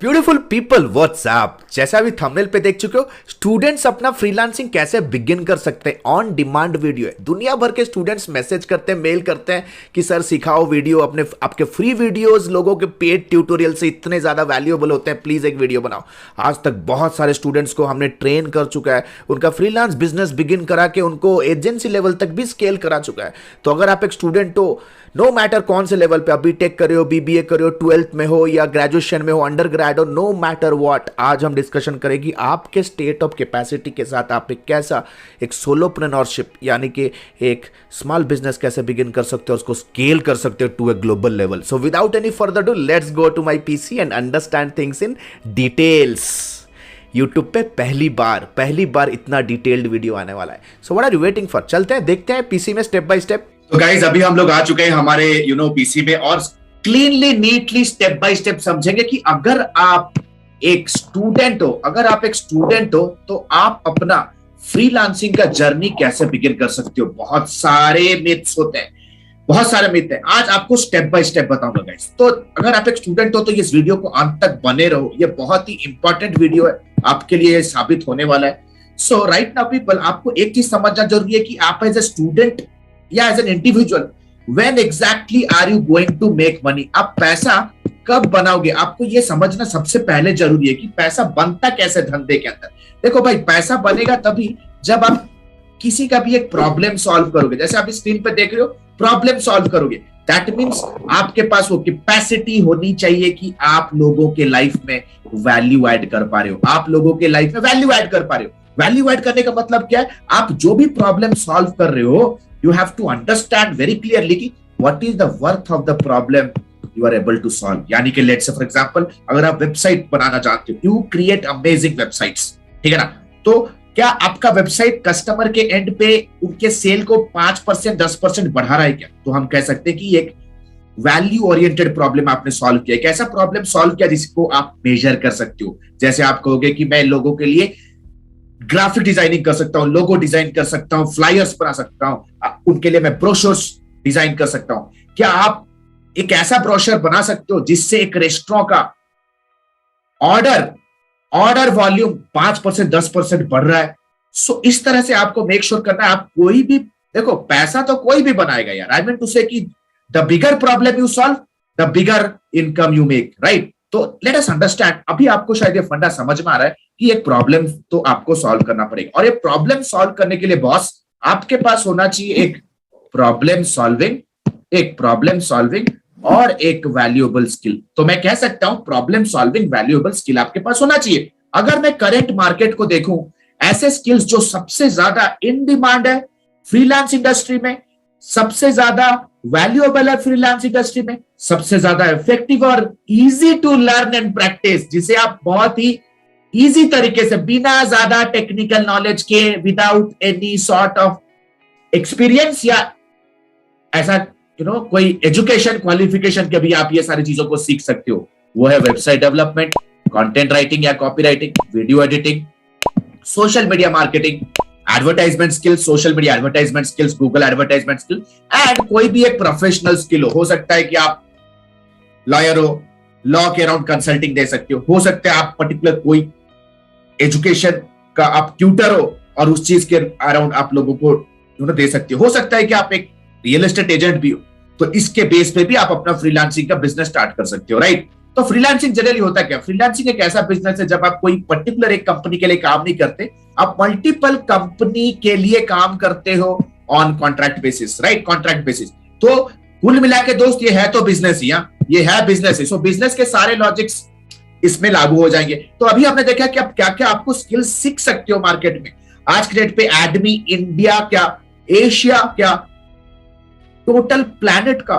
Beautiful people WhatsApp, जैसा अभी thumbnail पे देख चुके हो, स्टूडेंट्स अपना फ्रीलांसिंग कैसे बिगिन कर सकते हैं। ऑन डिमांड वीडियो है। दुनिया भर के स्टूडेंट्स मैसेज करते हैं, मेल करते हैं कि सर सिखाओ वीडियो। अपने आपके फ्री वीडियोस लोगों के पेड ट्यूटोरियल से इतने ज्यादा वैल्यूएबल होते हैं, प्लीज एक वीडियो बनाओ। आज तक बहुत सारे स्टूडेंट्स को हमने ट्रेन कर चुका है, उनका फ्रीलांस बिजनेस बिगिन करा के उनको एजेंसी लेवल तक भी स्केल करा चुका है। तो अगर आप एक स्टूडेंट हो, नो मैटर कौन से लेवल पे, अभी टेक कर रहे हो, बीबीए कर रहे हो, 12th में हो या ग्रेजुएशन में हो, अंडर ग्रेड हो, नो मैटर व्हाट, आज हम डिस्कशन करेंगे आपके स्टेट ऑफ कैपेसिटी के साथ आप एक कैसा एक सोलोप्रेन्योरशिप यानी कि एक स्मॉल बिजनेस कैसे बिगिन कर सकते हो, उसको स्केल कर सकते हो to a global level. So without any further do, let's go to my PC and understand things in details. YouTube पे पहली बार इतना डिटेल्ड वीडियो आने वाला है। So what are you waiting for? चलते हैं, देखते हैं पीसी में स्टेप बाय स्टेप। तो गाइज अभी हम लोग आ चुके हैं हमारे पीसी में और cleanly neatly step by step समझेंगे कि अगर आप एक स्टूडेंट हो तो आप अपना फ्रीलांसिंग का जर्नी कैसे बिगिन कर सकते हो। बहुत सारे मिथ्स होते हैं, बहुत सारे मिथ हैं। आज आपको स्टेप बाय स्टेप बताऊंगा गाइज। तो अगर आप एक स्टूडेंट हो तो इस वीडियो को अंत तक बने रहो, ये बहुत ही इंपॉर्टेंट वीडियो है, आपके लिए साबित होने वाला है। सो राइट नाउ पीपल, आपको एक चीज समझना जरूरी है कि आप एज ए स्टूडेंट या as an individual, when exactly are you going to make money, आप पैसा कब बनाओगे, आपको यह समझना सबसे पहले जरूरी है कि पैसा बनता कैसे धंधे के अंदर। देखो भाई, पैसा बनेगा तभी जब आप किसी का भी एक प्रॉब्लम सॉल्व करोगे। जैसे आप स्क्रीन पे देख रहे हो, प्रॉब्लम सॉल्व करोगे, दैट मींस आपके पास वो कैपेसिटी होनी चाहिए कि आप लोगों के लाइफ में वैल्यू ऐड कर पा रहे हो, आप लोगों के लाइफ में वैल्यू ऐड कर पा रहे हो। वैल्यू ऐड करने का मतलब क्या है? आप जो भी प्रॉब्लम सॉल्व कर रहे हो, you have to understand very clearly कि what is the worth of the problem you are able to solve। यानी कि let's say for example, अगर आप वेबसाइट बनाना चाहते हो, you create amazing websites, ठीक है ना? तो क्या आपका वेबसाइट कस्टमर के एंड पे उनके सेल को 5% 10% बढ़ा रहा है क्या? तो हम कह सकते हैं कि एक वैल्यू ओरिएंटेड प्रॉब्लम आपने सॉल्व किया। एक ऐसा प्रॉब्लम सॉल्व किया जिसको आप मेजर कर सकते हो। जैसे आप कहोगे कि मैं लोगों के लिए ग्राफिक डिजाइनिंग कर सकता हूं, लोगो डिजाइन कर सकता हूं, फ्लायर्स बना सकता हूं, उनके लिए मैं ब्रोशर्स डिजाइन कर सकता हूं। क्या आप एक ऐसा ब्रोशर बना सकते हो जिससे एक रेस्टोरेंट का ऑर्डर वॉल्यूम 5% 10% बढ़ रहा है? सो इस तरह से आपको मेक श्योर करना है। आप कोई भी, देखो पैसा तो कोई भी बनाएगा यार, आई मीन टू से कि the bigger problem you solve, the bigger income you make, right? तो लेट अस अंडरस्टैंड। अभी आपको शायद ये फंडा समझ में आ रहा है कि एक प्रॉब्लम तो आपको सॉल्व करना पड़ेगा, और ये प्रॉब्लम सॉल्व करने के लिए बॉस आपके पास होना चाहिए एक प्रॉब्लम सॉल्विंग और एक वैल्यूएबल स्किल। तो मैं कह सकता हूं प्रॉब्लम सॉल्विंग वैल्यूएबल स्किल आपके पास होना चाहिए। अगर मैं करंट मार्केट को देखूं, ऐसे स्किल्स जो सबसे ज्यादा इन डिमांड है फ्रीलांस इंडस्ट्री में, सबसे ज्यादा वैल्यूएबल है फ्रीलांस इंडस्ट्री में, सबसे ज्यादा इफेक्टिव और easy to learn and practice, जिसे आप बहुत ही इजी तरीके से बिना ज्यादा टेक्निकल नॉलेज के, without any sort of experience या ऐसा कोई एजुकेशन क्वालिफिकेशन के भी आप ये सारी चीजों को सीख सकते हो। वो है वेबसाइट डेवलपमेंट, कंटेंट राइटिंग या copy writing, video editing, social media marketing, advertisement skills, social media advertisement skills, Google advertisement skill, and कोई भी एक प्रोफेशनल स्किल हो सकता है कि आप लॉयर हो, लॉ के अराउंड कंसल्टिंग दे सकते हो सकता है आप पर्टिकुलर कोई एजुकेशन का आप ट्यूटर हो और उस चीज के अराउंड आप लोगों को दे सकते हो सकता है कि आप एक रियल एस्टेट एजेंट भी हो, तो इसके बेस पे भी आप अपना फ्रीलांसिंग का बिजनेस स्टार्ट कर सकते हो, राइट? तो फ्रीलांसिंग जनरली होता क्या? फ्रीलांसिंग एक ऐसा बिजनेस है जब आप कोई पर्टिकुलर एक कंपनी के लिए काम नहीं करते, आप मल्टीपल कंपनी के लिए काम करते हो on contract basis, right? Contract basis. तो कुल मिला के दोस्त ये है तो बिजनेस ही, ये है बिजनेस ही। सो बिजनेस के सारे लॉजिक्स इसमें लागू हो जाएंगे। तो अभी हमने देखा कि आप क्या क्या आपको स्किल सीख सकते हो मार्केट में। आज के डेट पे एडमी इंडिया क्या, एशिया क्या, टोटल प्लैनेट का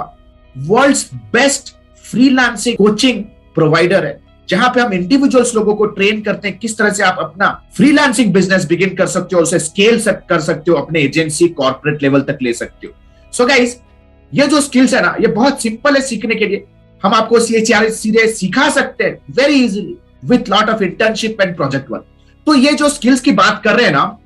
world's best freelancing coaching provider है, जहां पे हम इंडिविजुअल्स लोगों को ट्रेन करते हैं किस तरह से आप अपना फ्रीलांसिंग बिजनेस बिगिन कर सकते हो, उसे स्केल कर सकते हो, अपने एजेंसी कॉर्पोरेट लेवल तक ले सकते हो। सो गाइस, ये जो स्किल्स है ना, ये बहुत सिंपल है सीखने के लिए। हम आपको सीधे सिखा सकते हैं very easily with lot of internship and project work. तो ये जो स्किल्स की बात कर रहे हैं ना,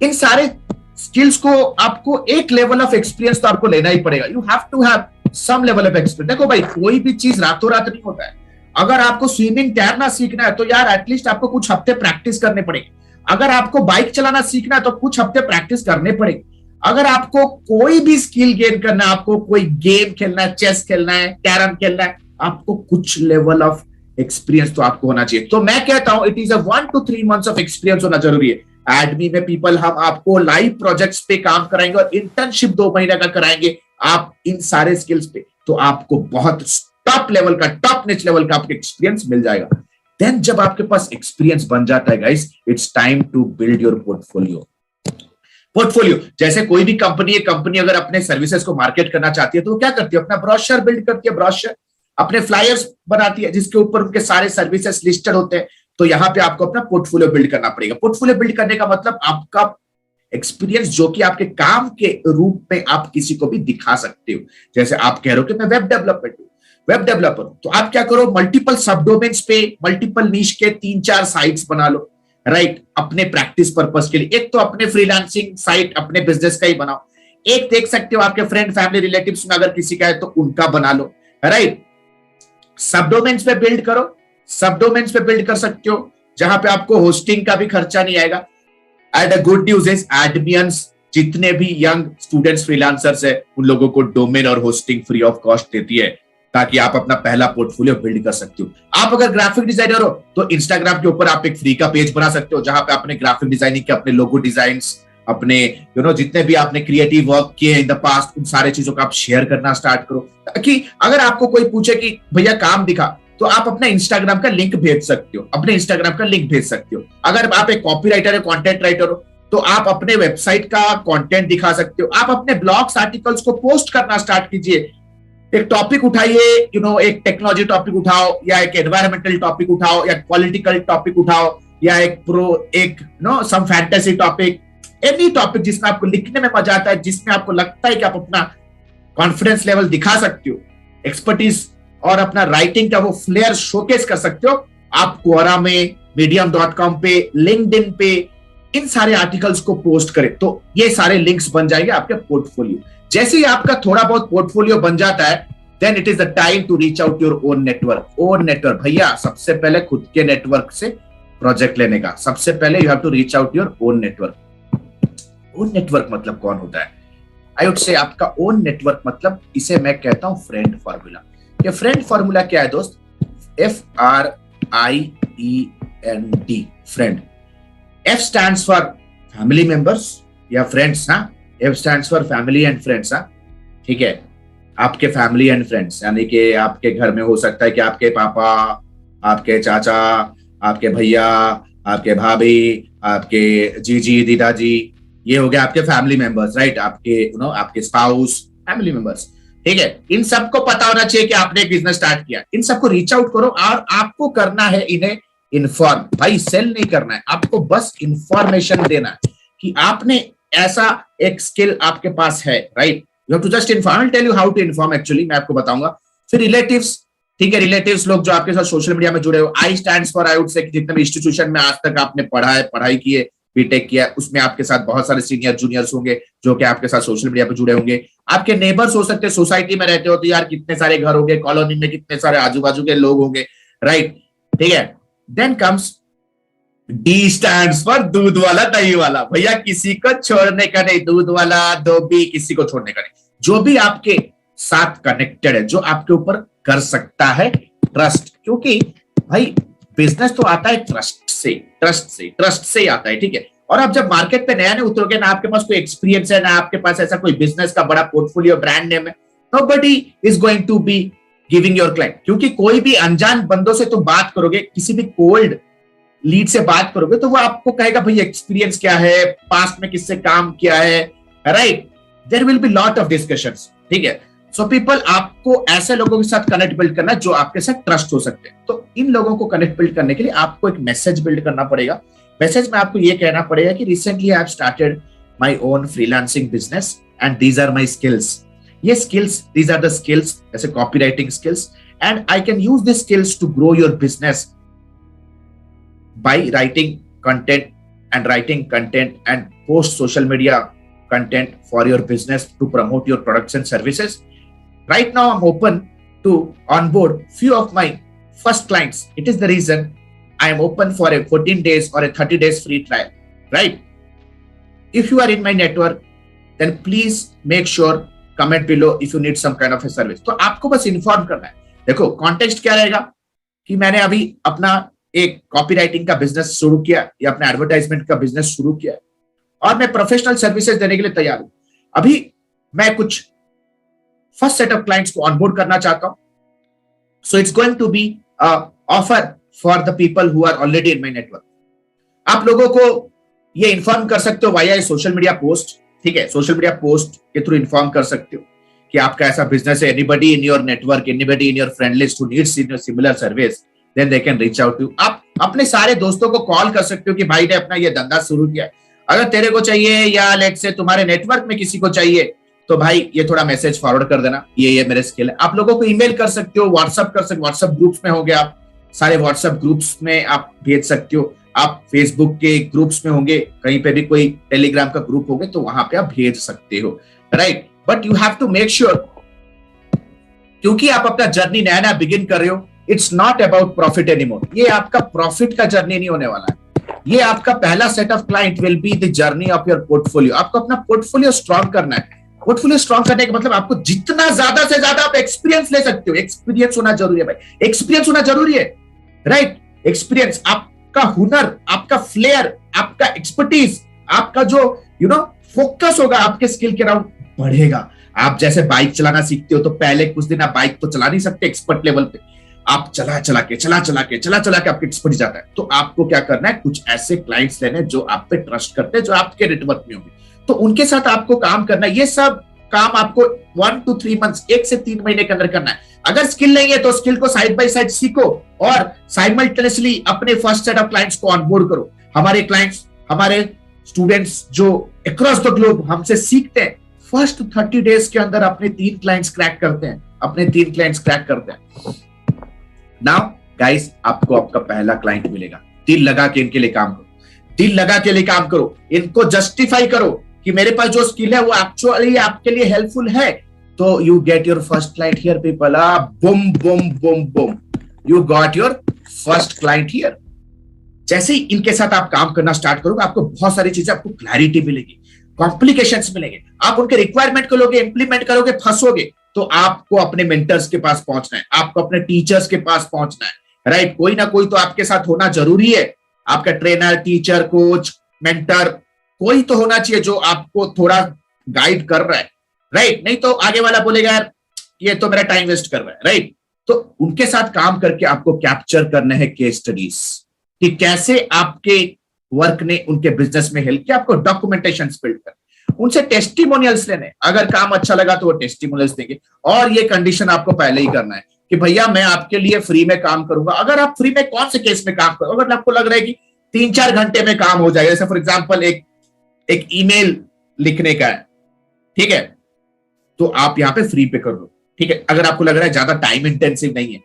इन सारे स्किल्स को आपको एक लेवल ऑफ एक्सपीरियंस तो आपको लेना ही पड़ेगा। You have to have some level of experience. देखो भाई, कोई भी चीज रातों रात नहीं होता है। अगर आपको स्विमिंग तैरना सीखना है तो यार एटलीस्ट आपको कुछ हफ्ते प्रैक्टिस करने पड़ेंगे। अगर आपको बाइक चलाना सीखना है तो कुछ हफ्ते प्रैक्टिस करने पड़ेंगे। अगर आपको कोई भी स्किल गेन करना है, आपको कोई गेम खेलना है, चेस खेलना है, कैरम खेलना है, आपको कुछ लेवल ऑफ एक्सपीरियंस तो आपको होना चाहिए। तो मैं कहता हूं it is a 1 to 3 months of experience होना जरूरी है। एडमी में पीपल हम आपको लाइव प्रोजेक्ट्स पे काम कराएंगे और इंटर्नशिप 2 महीने का कराएंगे। आप इन सारे स्किल्स पे तो आपको बहुत टॉप लेवल का, टॉप निच लेवल का आपको एक्सपीरियंस मिल जाएगा। देन जब आपके पास एक्सपीरियंस बन जाता है guys, it's time to build your portfolio. Portfolio जैसे कोई भी कंपनी अगर अपने सर्विसेज को मार्केट करना चाहती है तो वो क्या करती है, अपना ब्रोशर बिल्ड करती है, ब्रोशर अपने फ्लायर्स बनाती है जिसके ऊपर उनके सारे सर्विसेज लिस्टेड होते हैं। तो यहां पे आपको अपना पोर्टफोलियो बिल्ड करना पड़ेगा। पोर्टफोलियो बिल्ड करने का मतलब आपका एक्सपीरियंस जो कि आपके काम के रूप में आप किसी को भी दिखा सकते हो। जैसे आप कह रहे हो कि मैं वेब डेवलपर हूं, तो आप क्या करो, मल्टीपल सब डोमेन्स पे, मल्टीपल नीश के 3-4 साइट्स बना लो, राइट, अपने प्रैक्टिस पर्पस के लिए। एक तो अपने फ्रीलांसिंग साइट अपने बिजनेस का ही बनाओ, एक देख सकते हो आपके फ्रेंड फैमिली रिलेटिव्स में अगर किसी का है तो उनका बना लो, राइट। सब डोमेन्स पे बिल्ड करो, सब डोमेन्स पे बिल्ड कर सकते हो जहां पे आपको होस्टिंग का भी खर्चा नहीं आएगा। And the good news is एडमियंस जितने भी यंग स्टूडेंट्स फ्रीलांसर्स है उन लोगों को डोमेन और होस्टिंग फ्री ऑफ कॉस्ट देती है ताकि आप अपना पहला पोर्टफोलियो बिल्ड कर सकते हो। आप अगर ग्राफिक डिजाइनर हो तो इंस्टाग्राम के ऊपर आप एक फ्री का पेज बना सकते हो जहां पे अपने ग्राफिक डिजाइनिंग के, अपने लोगो डिजाइन्स, अपने जितने भी आपने क्रिएटिव वर्क किए इन द पास्ट, उन सारे चीजों का आप शेयर करना स्टार्ट करो ताकि अगर आपको कोई पूछे कि भैया काम दिखा तो आप अपना इंस्टाग्राम का लिंक भेज सकते हो, अपने इंस्टाग्राम का लिंक भेज सकते हो। अगर आप एक कॉपीराइटर है, कंटेंट राइटर हो तो आप अपने वेबसाइट का कंटेंट दिखा सकते हो। आप अपने ब्लॉग्स आर्टिकल्स को पोस्ट करना स्टार्ट कीजिए। एक टॉपिक उठाइए, एक टेक्नोलॉजी टॉपिक उठाओ या एक एनवायरमेंटल टॉपिक उठाओ या पॉलिटिकल टॉपिक उठाओ या सम फैंटेसी टॉपिक, एनी टॉपिक जिसमें आपको लिखने में मजा आता है, जिसमें आपको लगता है कि आप अपना कॉन्फिडेंस लेवल दिखा सकते हो, एक्सपर्टीज और अपना राइटिंग का वो फ्लेयर शोकेस कर सकते हो। आप क्वोरा में, medium.com पे, लिंक्डइन पे इन सारे आर्टिकल्स को पोस्ट करें तो ये सारे लिंक्स बन जाएंगे आपके पोर्टफोलियो। जैसे ही आपका थोड़ा बहुत पोर्टफोलियो बन जाता है then it is the time to reach out your own network. Own network भैया, सबसे पहले खुद के नेटवर्क से प्रोजेक्ट लेने का, सबसे पहले you have to reach out your own network. Own network मतलब कौन होता है? आई वुड से आपका ओन नेटवर्क मतलब इसे मैं कहता हूं फ्रेंड फॉर्मूला। ये फ्रेंड फॉर्मूला क्या है दोस्त? FRIEND, friend. F stands for family members या फ्रेंड्स, हाँ, F stands for family and friends, हाँ, ठीक है। आपके फैमिली एंड फ्रेंड्स यानी कि आपके घर में हो सकता है कि आपके पापा, आपके चाचा, आपके भैया, आपके भाभी, आपके जीजी, दीदाजी, ये हो गया आपके फैमिली मेंबर्स, राइट। आपके आपके स्पाउस, फैमिली मेंबर्स, ठीक है। इन सबको पता होना चाहिए कि आपने एक बिजनेस स्टार्ट किया। इन सबको रीच आउट करो और आपको करना है इन्हें इन्फॉर्म। भाई सेल नहीं करना है, आपको बस इंफॉर्मेशन देना है कि आपने ऐसा एक स्किल आपके पास है, right. You have to just inform. I will tell you how to inform, actually मैं आपको बताऊंगा। फिर रिलेटिव्स, ठीक है, रिलेटिव्स लोग जो आपके साथ सोशल मीडिया में जुड़े हो। आई स्टैंड्स फॉर, आई वुड से जितने भी इंस्टीट्यूशन में आज तक आपने पढ़ा है, पढ़ाई की है, बीटेक किया, उसमें आपके साथ बहुत सारे सीनियर जूनियर्स होंगे जो कि आपके साथ सोशल मीडिया पे जुड़े होंगे। आपके नेबर्स हो सकते हैं, सोसाइटी में रहते हो तो यार कितने सारे घर होंगे, कॉलोनी में कितने सारे आजू बाजू के लोग होंगे, राइट, ठीक है। Then comes D stands for दूध वाला, दही वाला। भैया किसी को छोड़ने का नहीं, दूध वाला, धोबी, किसी को छोड़ने का नहीं। जो भी आपके साथ कनेक्टेड है, जो आपके ऊपर कर सकता है ट्रस्ट, क्योंकि भाई बिजनेस तो आता है ट्रस्ट से आता है, ठीक है। और आप जब मार्केट पे नया उतरोगे ना, आपके पास कोई एक्सपीरियंस है ना, आपके पास ऐसा कोई बिजनेस का बड़ा पोर्टफोलियो, ब्रांड नेम है, nobody is going to be giving your client। क्योंकि कोई भी अनजान बंदों से तुम बात करोगे, किसी भी कोल्ड लीड से बात करोगे तो वो आपको कहेगा भाई एक्सपीरियंस क्या है, पास्ट में किससे काम किया है, right. There will be lot of discussions, ठीक है। सो पीपल, आपको ऐसे लोगों के साथ कनेक्ट बिल्ड करना जो आपके साथ ट्रस्ट हो सकते हैं। तो इन लोगों को कनेक्ट बिल्ड करने के लिए आपको एक मैसेज बिल्ड करना पड़ेगा। मैसेज में आपको ये कहना पड़ेगा कि recently I have started my own freelancing business and these are my skills. ये skills, these are the skills, जैसे copywriting skills, and I can use this skills to grow your business by writing content and post social media content for your business to promote your products and services. Right now I'm open to onboard few of my first clients. It is the reason I am open for a 14 days or a 30 days free trial, right? If you are in my network, then please make sure comment below if you need some kind of a service. तो आपको बस inform करना है. देखो context क्या रहेगा कि मैंने अभी अपना एक कॉपी राइटिंग का बिजनेस शुरू किया या अपना एडवर्टाइजमेंट का बिजनेस शुरू किया और मैं प्रोफेशनल सर्विसेज देने के लिए तैयार हूं. अभी मैं कुछ फर्स्ट सेट ऑफ क्लाइंट्स को ऑनबोर्ड करना चाहता हूं. So it's going to be offer for the people who are already in my network. आप लोगों को ये इन्फॉर्म कर सकते हो वाया सोशल मीडिया पोस्ट. ठीक है, सोशल मीडिया पोस्ट के थ्रू इन्फॉर्म कर सकते हो कि आपका ऐसा बिजनेस है. Anybody in your network, anybody in your friend list who needs similar service, then they can reach out to. आप अपने सारे दोस्तों को कॉल कर सकते हो कि भाई ने अपना ये धंधा शुरू किया है, अगर तेरे को चाहिए या लेट से तुम्हारे नेटवर्क में किसी को चाहिए तो भाई ये थोड़ा मैसेज फॉरवर्ड कर देना, ये मेरे स्किल है. आप लोगों को ईमेल कर सकते हो, व्हाट्सएप कर सकते हो, व्हाट्सएप ग्रुप्स में हो गया, आप सारे व्हाट्सएप ग्रुप्स में आप भेज सकते हो. आप फेसबुक के ग्रुप्स में होंगे, कहीं पे भी कोई टेलीग्राम का ग्रुप होगा तो वहां पे आप भेज सकते हो, right. But you have to make sure, क्योंकि आप अपना जर्नी नया नया बिगिन कर रहे हो, it's not about profit anymore. ये आपका प्रॉफिट का जर्नी नहीं होने वाला है. ये आपका पहला set of client will be the journey of your portfolio. आपको अपना पोर्टफोलियो स्ट्रॉन्ग करना है. पोर्टफोलियो स्ट्रॉन्ग करने का मतलब आपको जितना ज्यादा से ज्यादा आप एक्सपीरियंस ले सकते हो. एक्सपीरियंस होना जरूरी है भाई, एक्सपीरियंस होना जरूरी है, राइट. एक्सपीरियंस, आपका हुनर, आपका फ्लेयर, आपका एक्सपर्टीज, आपका जो फोकस होगा आपके स्किल के अराउंड बढ़ेगा. आप जैसे बाइक चलाना सीखते हो तो पहले कुछ दिन आप बाइक तो चला नहीं सकते एक्सपर्ट लेवल पे. आप चला चला के आपके एक्सपर्ट जाता है. तो आपको क्या करना है, कुछ ऐसे क्लाइंट्स लेने जो आप पे ट्रस्ट करते हैं, जो आपके नेटवर्क में होंगे, तो उनके साथ आपको काम करना है. ये सब काम आपको 1 to 3 months, 1 से 3 महीने के अंदर करना है. अगर स्किल नहीं है तो स्किल को साइड बाय साइड सीखो और साइमल्टेनियसली अपने फर्स्ट सेट ऑफ क्लाइंट्स को ऑनबोर्ड करो. हमारे क्लाइंट्स, हमारे स्टूडेंट्स जो अक्रॉस द ग्लोब हमसे सीखते हैं, फर्स्ट 30 डेज के अंदर अपने 3 क्लाइंट्स क्रैक करते हैं. नाउ गाइस, आपको आपका पहला क्लाइंट मिलेगा. दिल लगा के इनके लिए काम करो, इनको जस्टिफाई करो कि मेरे पास जो स्किल है वो एक्चुअली आपके लिए हेल्पफुल है. तो you get your first client here people. Boom boom boom boom, you got your first client here. जैसे ही इनके साथ आप काम करना स्टार्ट करोगे, आपको बहुत सारी चीजें, आपको क्लैरिटी मिलेगी, कॉम्प्लिकेशंस मिलेंगे. आप उनके रिक्वायरमेंट को लोगे, इंप्लीमेंट करोगे, फंसोगे, तो आपको अपने मेंटर्स के पास पहुंचना है, आपको अपने टीचर्स के पास पहुंचना है, राइट. कोई ना कोई तो आपके साथ होना जरूरी है. आपका ट्रेनर, टीचर, कोच, मेंटर कोई तो होना चाहिए जो आपको थोड़ा गाइड कर रहा है, राइट. नहीं तो आगे वाला बोलेगा यार ये तो मेरा टाइम वेस्ट कर रहा है, राइट. तो उनके साथ काम करके आपको कैप्चर करने हैं केस स्टडीज कि कैसे आपके वर्क ने उनके बिजनेस में हेल्प किया. आपको डॉक्यूमेंटेशन बिल्ड कर, उनसे टेस्टिमोनियल्स लेने. अगर काम अच्छा लगा तो वो टेस्टिमोनियल्स देंगे. और ये कंडीशन आपको पहले ही करना है कि भैया मैं आपके लिए फ्री में काम करूंगा. अगर आप फ्री में कौन से केस में काम करो, अगर आपको लग रहा है कि 3-4 घंटे में काम हो जाएगा, जैसे फॉर एग्जांपल एक ईमेल लिखने का है, ठीक है, तो आप यहां पे फ्री पे कर लो, ठीक है. अगर आपको लग रहा है ज्यादा टाइम इंटेंसिव नहीं है.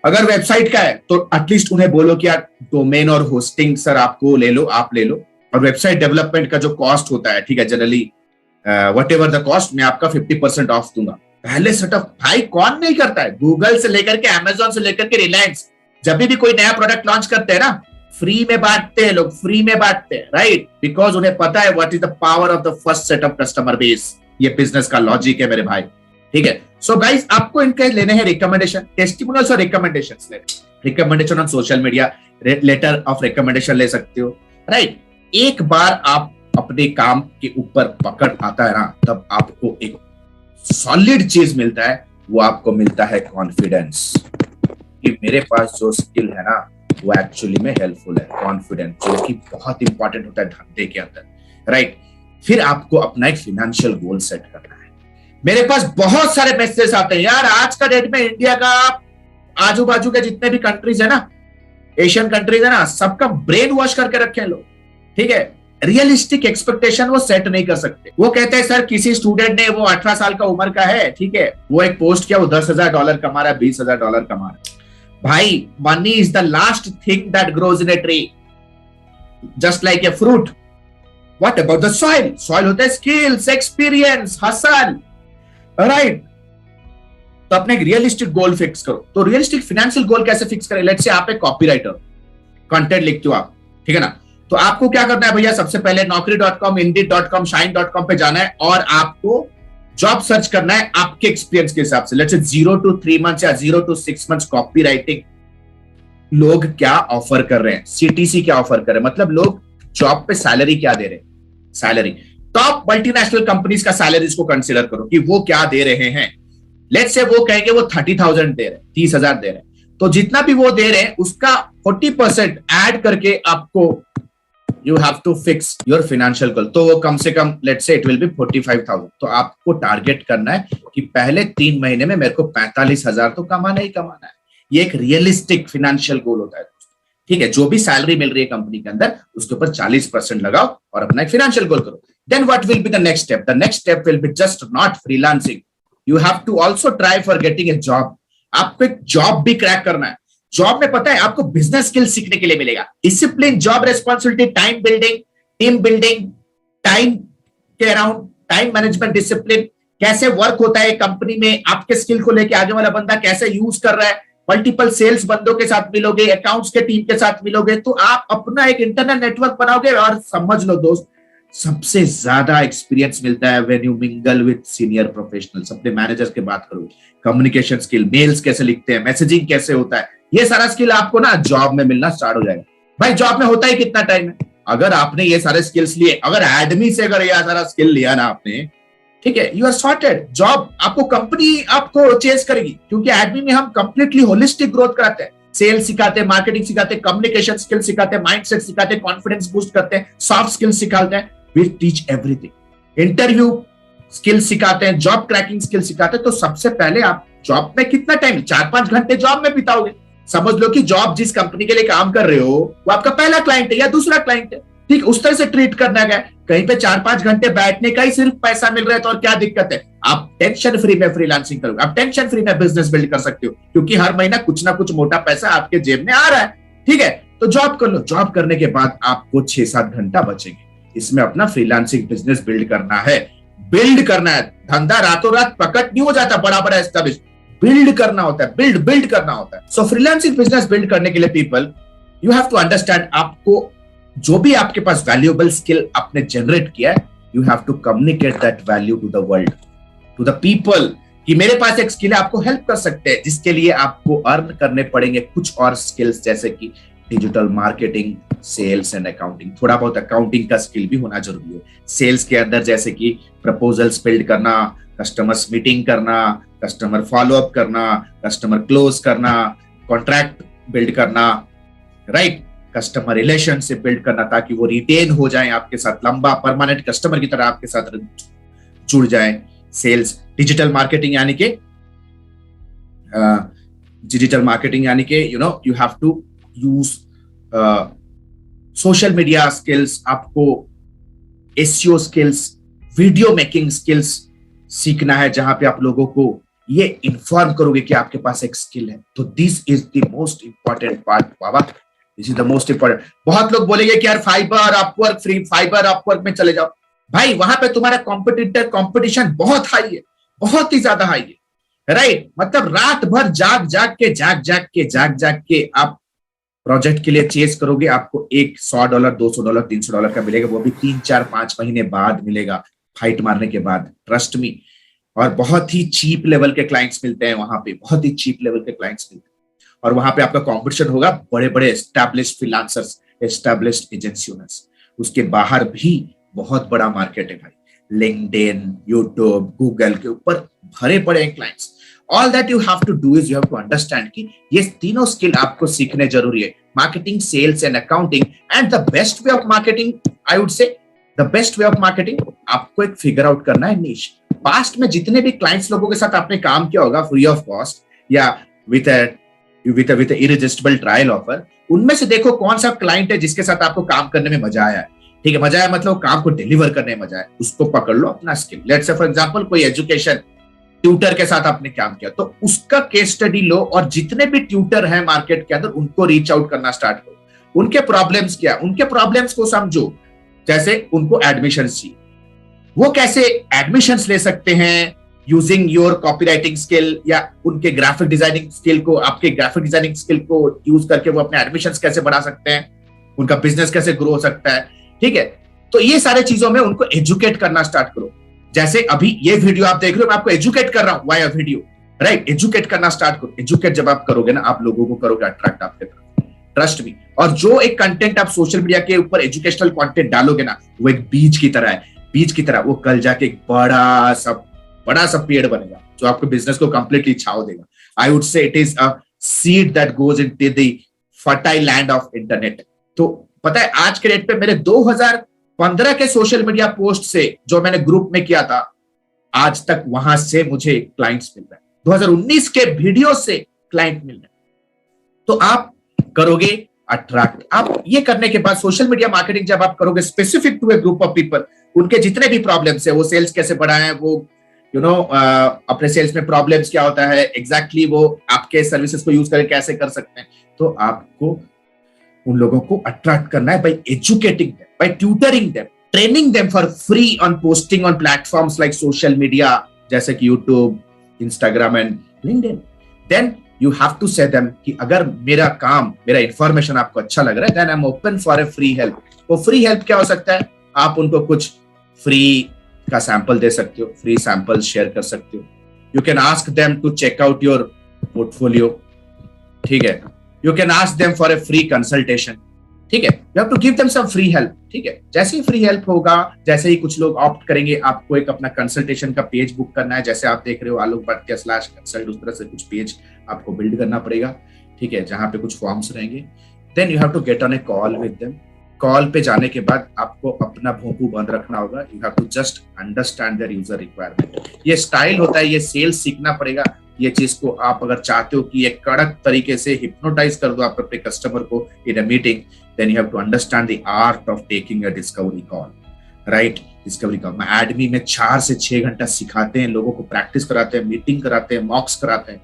अगर वेबसाइट का है तो एटलीस्ट उन्हें बोलो कि यार डोमेन और होस्टिंग सर आपको ले लो, आप ले लो. और वेबसाइट डेवलपमेंट का जो कॉस्ट होता है, ठीक है, जनरली व्हाटएवर द कॉस्ट, मैं आपका 50% ऑफ दूंगा. पहले सेटअप भाई कौन नहीं करता है. गूगल से लेकर के अमेजोन से लेकर के रिलायंस, जब भी कोई नया प्रोडक्ट लॉन्च करते हैं ना, फ्री में बांटते हैं लोग, फ्री में बांटते हैं, राइट. बिकॉज उन्हें पता है what is the power of the first set of customer base. ये बिजनेस का लॉजिक है मेरे भाई, ठीक है. सो गाइस, आपको इनके लेने हैं रिकमेंडेशन, टेस्टिमोनियल्स और रिकमेंडेशंस ले. Recommendation on social media, letter of recommendation ले सकते हो, राइट. एक बार आप अपने काम के ऊपर पकड़ आता है ना, तब आपको एक सॉलिड चीज मिलता है. वो आपको मिलता है कॉन्फिडेंस कि मेरे पास जो स्किल है ना वो एक्चुअली में हेल्पफुल है. कॉन्फिडेंस जो कि बहुत इंपॉर्टेंट होता है धंधे के अंदर, राइट. फिर आपको अपना एक फाइनेंशियल गोल सेट करना है. मेरे पास बहुत सारे मैसेजेस आते हैं यार, आज का डेट में इंडिया का आजू बाजू के जितने भी कंट्रीज है ना, एशियन कंट्रीज है ना, सबका ब्रेन वॉश करके रखे हैं लोग, ठीक है. रियलिस्टिक एक्सपेक्टेशन वो सेट नहीं कर सकते. वो कहते हैं सर किसी स्टूडेंट ने, वो 18 साल का उम्र का है, ठीक है, वो एक पोस्ट किया, वो $10,000 कमा रहा है, $20,000 कमा रहा है. भाई, money is the last thing that grows in a tree, just like a fruit. What about the soil? Soil होता है स्किल्स, एक्सपीरियंस, हसल, राइट. तो अपने एक रियलिस्टिक गोल फिक्स करो। तो रियलिस्टिक फाइनेंशियल गोल कैसे फिक्स करें? लेट्स से आप एक कॉपीराइटर, कंटेंट लिखते हो आप, ठीक है ना, तो आपको क्या करना है भैया, सबसे पहले naukri.com, indeed.com, shine.com पे जाना है और आपको जॉब सर्च करना है आपके एक्सपीरियंस के हिसाब से। लेट्स से 0 to 3 months या 0 to 6 months कॉपी राइटिंग लोग क्या ऑफर कर रहे हैं, सीटीसी क्या ऑफर कर रहे हैं, मतलब लोग जॉब पे सैलरी क्या दे रहे हैं, सैलरी टॉप मल्टीनेशनल कंपनीज का सैलरीज को कंसीडर करो कि वो क्या दे रहे हैं। लेट्स से वो कहेंगे वो 30,000 दे रहे हैं, 30,000 दे रहे हैं, तो जितना भी वो दे रहे हैं उसका 40% ऐड करके आपको you have to fix your financial goal. तो वो कम से कम let's say it will be 45,000। तो आपको टारगेट करना है कि पहले 3 महीने में मेरे को 45,000 तो कमाना ही कमाना है। ये एक रियलिस्टिक फाइनेंशियल गोल होता है, ठीक है। जो भी सैलरी मिल रही है कंपनी के अंदर उसके ऊपर 40% लगाओ और अपना एक फाइनेंशियल गोल करो। Then what will be the next step? The next step will be just not freelancing, you have to also try for getting a job. आपको एक जॉब भी क्रैक करना है। जॉब में पता है आपको बिजनेस स्किल सीखने के लिए मिलेगा, discipline, job responsibility, time building, team building, time के अराउंड, टाइम मैनेजमेंट, डिसिप्लिन, कैसे वर्क होता है कंपनी में, आपके स्किल को लेके आगे वाला बंदा कैसे यूज कर रहा है। मल्टीपल सेल्स बंदों के साथ मिलोगे, अकाउंट्स के टीम के साथ मिलोगे, तो आप अपना एक इंटरनल नेटवर्क बनाओगे। और समझ लो दोस्त, सबसे ज्यादा एक्सपीरियंस मिलता है when you mingle with senior professionals. अपने मैनेजर्स की बात करो, कम्युनिकेशन स्किल, मेल्स कैसे लिखते हैं, मैसेजिंग कैसे होता है, ये सारा स्किल आपको ना जॉब में मिलना स्टार्ट हो जाएगा। भाई जॉब में होता ही कितना टाइम है, अगर आपने ये सारे स्किल्स लिए, अगर एडमी से अगर ये सारा स्किल लिया ना आपने, ठीक है, यू आर सॉर्टेड। जॉब आपको कंपनी आपको चेस करेगी, क्योंकि एडमी में हम कंप्लीटली होलिस्टिक ग्रोथ कराते हैं। सेल्स सिखाते हैं, मार्केटिंग सिखाते हैं, कम्युनिकेशन स्किल सिखाते हैं, माइंडसेट सिखाते हैं, कॉन्फिडेंस बूस्ट करते हैं, सॉफ्ट स्किल्स सिखाते हैं, we teach everything. Interview skill सिखाते हैं, जॉब क्रैकिंग स्किल सिखाते हैं। तो सबसे पहले आप जॉब में कितना टाइम, 4-5 घंटे जॉब में बिताओगे। समझ लो कि जॉब जिस कंपनी के लिए काम कर रहे हो वो आपका पहला क्लाइंट है या दूसरा क्लाइंट है, ठीक, उस तरह से ट्रीट करना है। कहीं पे 4-5 घंटे बैठने का ही सिर्फ पैसा मिल रहा है तो और क्या दिक्कत है? आप टेंशन फ्री में फ्रीलांसिंग करोगे, आप टेंशन फ्री में बिजनेस बिल्ड कर सकते हो, क्योंकि हर महीना कुछ ना कुछ मोटा पैसा आपके जेब में आ रहा है, ठीक है। तो जॉब कर लो, जॉब करने के बाद आपको 6-7 घंटा बचेंगे, इसमें अपना फ्रीलांसिंग बिजनेस बिल्ड करना है। बिल्ड करना है, धंधा रातों रात प्रकट नहीं हो जाता, बड़ा बड़ा एस्टेब्लिश, बिल्ड करना होता है, बिल्ड करना होता है। सो फ्रीलांसिंग बिजनेस बिल्ड करने के लिए people, you have to understand, आपको जो भी आपके पास वैल्यूएबल स्किल आपने जनरेट किया है, you have to communicate that value to the world, to the people, कि मेरे पास एक स्किल है, आपको हेल्प कर सकते हैं, जिसके लिए आपको अर्न करने पड़ेंगे कुछ और स्किल्स, जैसे कि digital marketing, sales and accounting. थोड़ा बहुत अकाउंटिंग का स्किल भी होना जरूरी है। सेल्स के अंदर जैसे कि प्रपोजल्स बिल्ड करना, कस्टमर्स मीटिंग करना, कस्टमर फॉलोअप करना, कस्टमर क्लोज करना, कॉन्ट्रैक्ट बिल्ड करना, राइट, कस्टमर रिलेशनशिप बिल्ड करना ताकि वो रिटेन हो जाए आपके साथ, लंबा परमानेंट कस्टमर की तरह आपके साथ जुड़ जाए। सेल्स, डिजिटल मार्केटिंग यानी कि you know you have to use social media skills, आपको SEO skills, video making skills सीखना है, जहां पे आप लोगों को ये इन्फॉर्म करोगे कि आपके पास एक स्किल है। तो this is the most important part Baba, this is the most important. बहुत लोग बोलेंगे कि यार fibre, Upwork, free fibre, Upwork में चले जाओ। भाई वहां पे तुम्हारा कंपटीशन बहुत हाई है, बहुत ही ज्यादा हाई है, राइट। मतलब रात भर जाग जाग के आप प्रोजेक्ट के लिए चेस करोगे, आपको एक $100, $200, $300 का मिलेगा, वो भी 3-4-5 महीने बाद मिलेगा, फाइट मारने के बाद, ट्रस्ट मी। और बहुत ही चीप लेवल के क्लाइंट्स मिलते हैं वहां पे, बहुत ही चीप लेवल के क्लाइंट्स मिलते हैं। और वहां पे आपका कंपटीशन होगा बड़े बड़े established freelancers, established agency owners. उसके बाहर भी बहुत बड़ा मार्केट है भाई, लिंक्डइन, यूट्यूब, गूगल के ऊपर भरे पड़े हैं clients. All that you have to do is you have to understand कि ये तीनों स्किल आपको सीखने जरूरी है, marketing, sales and accounting. And the best way of marketing, I would say the best way of marketing, आपको एक figure out करना है नीश। पास्ट में जितने भी क्लाइंट्स लोगों के साथ आपने काम किया होगा फ्री ऑफ कॉस्ट या विद इरिजिस्टिबल ट्रायल ऑफर, उनमें से देखो कौन सा क्लाइंट है जिसके साथ आपको काम करने में मजा आया है, ठीक है। मजा आया मतलब काम को डिलीवर करने में मजा आया, उसको पकड़ लो अपना skill. Let's say for example कोई एजुकेशन ट्यूटर के साथ आपने काम किया, तो उसका केस स्टडी लो और जितने भी ट्यूटर हैं मार्केट के अंदर उनको रीच आउट करना स्टार्ट करो। उनके प्रॉब्लम्स क्या, उनके प्रॉब्लम्स को समझो। जैसे उनको एडमिशन चाहिए, वो कैसे एडमिशंस ले सकते हैं, यूजिंग योर कॉपीराइटिंग स्किल या उनके ग्राफिक डिजाइनिंग स्किल को, आपके ग्राफिक डिजाइनिंग स्किल को यूज करके वो अपने एडमिशंस कैसे बढ़ा सकते हैं, उनका बिजनेस कैसे ग्रो हो सकता है। ठीक है, तो ये सारे चीजों में उनको एजुकेट करना स्टार्ट करो। जैसे अभी ये वीडियो आप देख रहे हो, मैं आपको एजुकेट कर रहा हूं वाया वीडियो, राइट। एजुकेट करना स्टार्ट करो। एजुकेट जब आप करोगे ना, आप लोगों को करोगे अट्रैक्ट आपके तरफ, ट्रस्ट मी। और जो एक कंटेंट आप सोशल मीडिया के ऊपर एजुकेशनल कंटेंट डालोगे ना, वो एक बीज की तरह है, बीज की तरह वो कल जाके एक बड़ा सा पेड़ बनेगा जो आपके बिजनेस को कंप्लीटली छाव देगा। आई वुड से it is a seed that goes into the fertile land of internet. तो पता है आज के डेट पे मेरे 2015 के सोशल मीडिया पोस्ट से जो मैंने ग्रुप में किया था, आज तक वहां से मुझे क्लाइंट्स मिल रहे हैं। 2019 के वीडियो से क्लाइंट मिल रहे हैं। तो आप करोगे अट्रैक्ट। आप ये करने के बाद सोशल मीडिया मार्केटिंग जब आप करोगे specific to a group of people, उनके जितने भी प्रॉब्लम्स है, वो सेल्स कैसे बढ़ाएं, वो अपने सेल्स में प्रॉब्लम्स क्या होता है एग्जैक्टली, वो आपके सर्विसेज को यूज करके कैसे कर सकते हैं, तो आपको उन लोगों को अट्रैक्ट करना है by educating them, by tutoring them, training them for free on posting on platforms like social media जैसे कि YouTube, Instagram and LinkedIn. Then you have to say them कि अगर मेरा काम, मेरा इंफॉर्मेशन आपको अच्छा लग रहा है, then I am open for a free help. वो फ्री हेल्प क्या हो सकता है? आप उनको कुछ फ्री का सैंपल दे सकते हो, फ्री सैंपल शेयर कर सकते हो। You can ask them to check out your portfolio, ठीक है। You can ask them for a free consultation, ठीक है। You have to give them some free help, ठीक है। जैसे ही फ्री हेल्प होगा, जैसे ही कुछ लोग ऑप्ट करेंगे, आपको एक अपना कंसल्टेशन का पेज बुक करना है, जैसे आप देख रहे हो आलोक भाटिया/consult, उस तरह से कुछ पेज आपको बिल्ड करना पड़ेगा, ठीक है, जहां पे कुछ फॉर्म्स रहेंगे। Then you have to get on a call with them. Call पे जाने के बाद आपको अपना भोंपू बंद रखना होगा। You have to just understand their user requirement. ये स्टाइल होता है, ये सेल्स सीखना पड़ेगा। ये चीज को आप अगर चाहते हो कि एक कड़क तरीके से हिप्नोटाइज कर दो आप अपने कस्टमर को in a meeting, then you have to understand the art of taking a discovery call, right. Discovery call में एडमी में 4 से 6 घंटा सिखाते हैं, लोगों को प्रैक्टिस कराते हैं, मीटिंग कराते हैं, मॉक्स कराते हैं,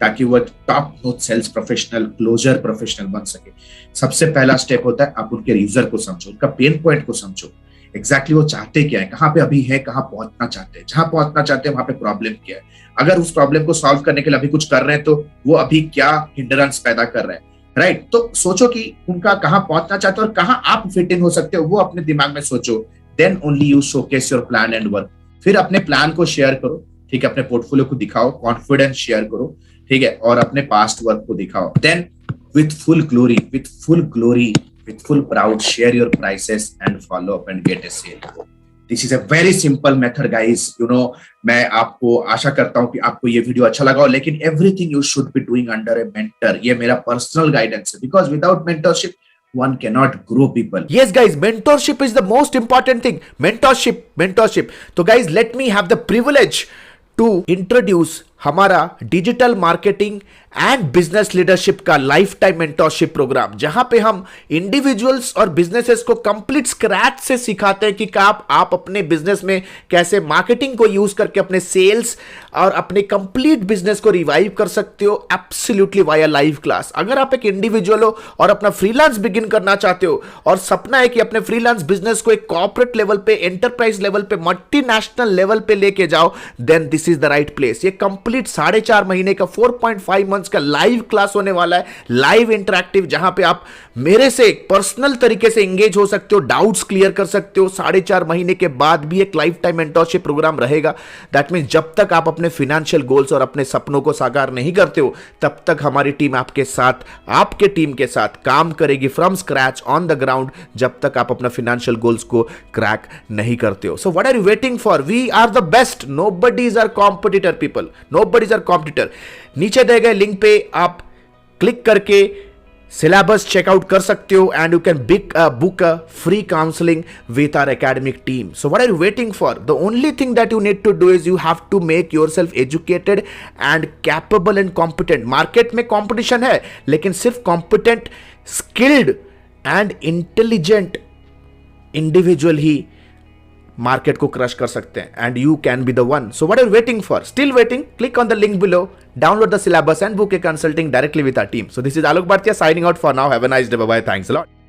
ताकि वो टॉप नोच सेल्स प्रोफेशनल, क्लोजर प्रोफेशनल बन सके। सबसे पहला स्टेप होता है आप उनके यूजर को समझो, उनका पेन पॉइंट को समझो, एग्जैक्टली वो चाहते क्या है, कहाँ पे अभी है, कहाँ पहुंचना चाहते हैं, जहां पहुंचना चाहते हैं वहां पे प्रॉब्लम क्या है। अगर उस प्रॉब्लम को सॉल्व करने के लिए अभी कुछ कर रहे हैं तो वो अभी क्या हिंड्रेंस पैदा कर रहे हैं, राइट। तो सोचो कि उनका कहाँ पहुंचना चाहते हो और कहाँ आप फिट इन हो सकते हो, वो अपने दिमाग में सोचो। Then only you showcase your plan and work. फिर अपने प्लान को शेयर करो, ठीक है, अपने पोर्टफोलियो को दिखाओ, कॉन्फिडेंस शेयर करो, ठीक है, और अपने पास्ट वर्क को दिखाओ। Then with full glory, with full proud, share your prices and follow up and get a sale. This is a very simple method, guys. मैं आपको आशा करता हूं कि आपको ये वीडियो अच्छा लगा हो, लेकिन everything you should be doing under a mentor. ये मेरा पर्सनल गाइडेंस है, because without mentorship one cannot grow people. Yes guys, mentorship is the most important thing. Mentorship. So guys, let me have the privilege to introduce हमारा digital marketing and business leadership का life time mentorship programme, जहां पे हम individuals और businesses को complete scratch से सिखाते हैं कि आप अपने बिजनेस में कैसे मार्केटिंग को यूज करके अपने सेल्स और अपने कंप्लीट बिजनेस को रिवाइव कर सकते हो, एब्सोल्युटली वाया लाइव क्लास। अगर आप एक इंडिविजुअल हो और अपना फ्रीलांस बिगिन करना चाहते हो और सपना है कि अपने फ्रीलांस बिजनेस को एक कॉर्पोरेट लेवल पे, एंटरप्राइज लेवल पे, मल्टीनेशनल लेवल पे लेके जाओ, then this is the right place. ये कंप्लीट 4.5 महीने का 4.5 मंथ्स का लाइव क्लास होने वाला है, लाइव इंटरैक्टिव, जहां पे आप मेरे से पर्सनल तरीके से एंगेज हो सकते हो, डाउट्स क्लियर कर सकते हो। 4.5 महीने के बाद भी एक लाइफ टाइम मेंटरशिप प्रोग्राम रहेगा। दैट मींस जब तक आप अपने फाइनेंशियल गोल्स और अपने सपनों को साकार नहीं करते हो, तब तक हमारी टीम आपके साथ, आपके टीम के साथ काम करेगी from scratch on the ground, जब तक आप अपना फाइनेंशियल गोल्स को क्रैक नहीं करते हो। So what are you waiting for? We are the best, nobody is our competitor people, nobody is our competitor. नीचे दिए गए लिंक पे आप क्लिक करके सिलेबस चेकआउट कर सकते हो and you can book a free counselling with our academic team. So what are you waiting for? The only thing that you need to do is you have to make yourself educated and capable and competent. Market में competition है, लेकिन सिर्फ competent, skilled and intelligent individual ही market को crush कर सकते हैं, and you can be the one. So what are you waiting for? Still waiting? Click on the link below, download the syllabus and book a consulting directly with our team. So this is Alok Bhatia signing out for now. Have a nice day. Bye bye. Thanks a lot.